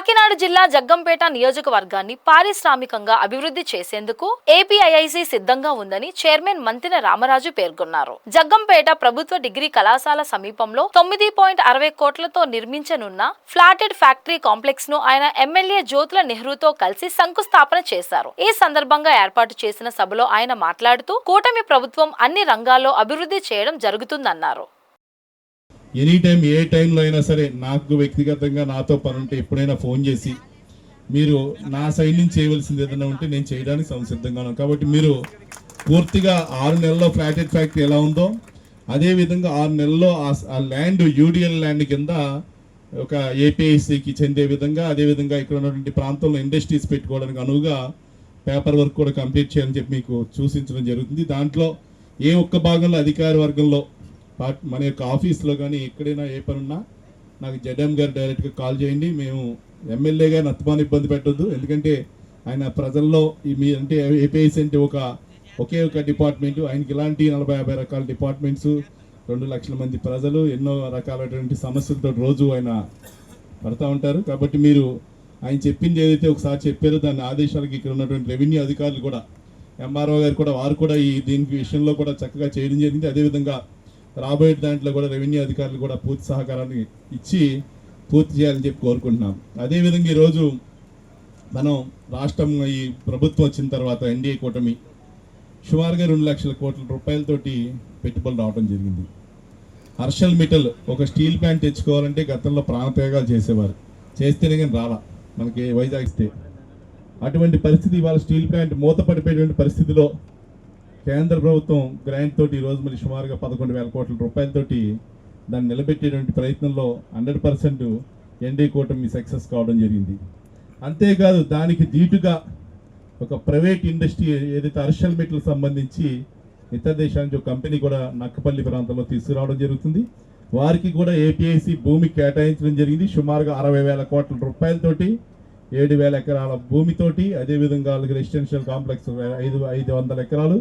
కాకినాడ జిల్లా జగ్గంపేట నియోజకవర్గాన్ని పారిశ్రామికంగా అభివృద్ధి చేసేందుకు ఏపీఐఐసి సిద్ధంగా ఉందని చైర్మన్ మంతిన రామరాజు పేర్కొన్నారు. జగ్గంపేట ప్రభుత్వ డిగ్రీ కళాశాల సమీపంలో 9.60 కోట్లతో నిర్మించనున్న ఫ్లాటెడ్ ఫ్యాక్టరీ కాంప్లెక్స్ ను ఆయన ఎమ్మెల్యే జ్యోతుల నెహ్రూతో కలిసి శంకుస్థాపన చేశారు. ఈ సందర్భంగా ఏర్పాటు చేసిన సభలో ఆయన మాట్లాడుతూ కూటమి ప్రభుత్వం అన్ని రంగాల్లో అభివృద్ధి చేయడం జరుగుతుందన్నారు. ఎనీ టైం ఏ టైంలో అయినా సరే నాకు వ్యక్తిగతంగా నాతో పని ఉంటే ఎప్పుడైనా ఫోన్ చేసి మీరు నా సైడ్ నుంచి చేయవలసింది ఏదైనా ఉంటే నేను చేయడానికి సంసిద్ధంగా ఉన్నాను. కాబట్టి మీరు పూర్తిగా 6 నెలల్లో ఫ్లాటెడ్ ఫ్యాక్టరీ ఎలా ఉందో అదేవిధంగా 6 నెలల్లో ఆ ల్యాండ్ యూడిఎల్ ల్యాండ్ కింద ఒక ఏపీఐసికి చెందే విధంగా అదేవిధంగా ఇక్కడ ఉన్నటువంటి ప్రాంతంలో ఇండస్ట్రీస్ పెట్టుకోవడానికి అనువుగా పేపర్ వర్క్ కూడా కంప్లీట్ చేయాలని చెప్పి మీకు సూచించడం జరుగుతుంది. దాంట్లో ఏ ఒక్క భాగంలో అధికార వర్గంలో మన యొక్క ఆఫీస్లో కానీ ఎక్కడైనా ఏ పనున్నా నాకు జడ్ఎం గారు డైరెక్ట్గా కాల్ చేయండి. మేము ఎమ్మెల్యేగా నత్తమాని ఇబ్బంది పెట్టొద్దు. ఎందుకంటే ఆయన ప్రజల్లో మీ అంటే ఏపీఐసి అంటే ఒకే ఒక డిపార్ట్మెంటు, ఆయనకి ఇలాంటి 40-50 రకాల డిపార్ట్మెంట్స్, 2 లక్షల మంది ప్రజలు, ఎన్నో రకాలైనటువంటి సమస్యలతో రోజు ఆయన పడతా ఉంటారు. కాబట్టి మీరు ఆయన చెప్పింది ఏదైతే ఒకసారి చెప్పారో దాని ఆదేశాలకి ఇక్కడ ఉన్నటువంటి రెవెన్యూ అధికారులు కూడా ఎంఆర్ఓ గారు కూడా వారు కూడా దీనికి విషయంలో కూడా చక్కగా చేయడం జరిగింది. అదేవిధంగా రాబోయే దాంట్లో కూడా రెవెన్యూ అధికారులు కూడా పూర్తి సహకారాన్ని ఇచ్చి పూర్తి చేయాలని చెప్పి కోరుకుంటున్నాం. అదేవిధంగా ఈరోజు మనం రాష్ట్రం ఈ ప్రభుత్వం వచ్చిన తర్వాత ఎన్డీఏ కూటమి సుమారుగా 2 లక్షల కోట్ల రూపాయలతోటి పెట్టుబడులు రావడం జరిగింది. హర్షల్ మిటల్ ఒక స్టీల్ ప్లాంట్ తెచ్చుకోవాలంటే గతంలో ప్రాణత్యాగాలు చేసేవారు, చేస్తేనే కానీ రాలా మనకి వైజాగ్ ఇస్తే. అటువంటి పరిస్థితి ఇవాళ స్టీల్ ప్లాంట్ మూతపడిపోయేటువంటి పరిస్థితిలో కేంద్ర ప్రభుత్వం గ్రాంట్ తోటి ఈరోజు మరి సుమారుగా 11,000 కోట్ల రూపాయలతోటి దాన్ని నిలబెట్టేటువంటి ప్రయత్నంలో 100% ఎన్డీఏ కూటమి సక్సెస్ కావడం జరిగింది. అంతేకాదు దానికి ధీటుగా ఒక ప్రైవేట్ ఇండస్ట్రీ ఏదైతే హర్షల్ మిటల్ సంబంధించి ఇతర దేశాల నుంచి ఒక కంపెనీ కూడా నక్కపల్లి ప్రాంతంలో తీసుకురావడం జరుగుతుంది. వారికి కూడా ఏపీఐసి భూమి కేటాయించడం జరిగింది. సుమారుగా 60,000 కోట్ల రూపాయలతోటి 7,000 ఎకరాల భూమితోటి, అదేవిధంగా వాళ్ళకి రెసిడెన్షియల్ కాంప్లెక్స్ 500 ఎకరాలు,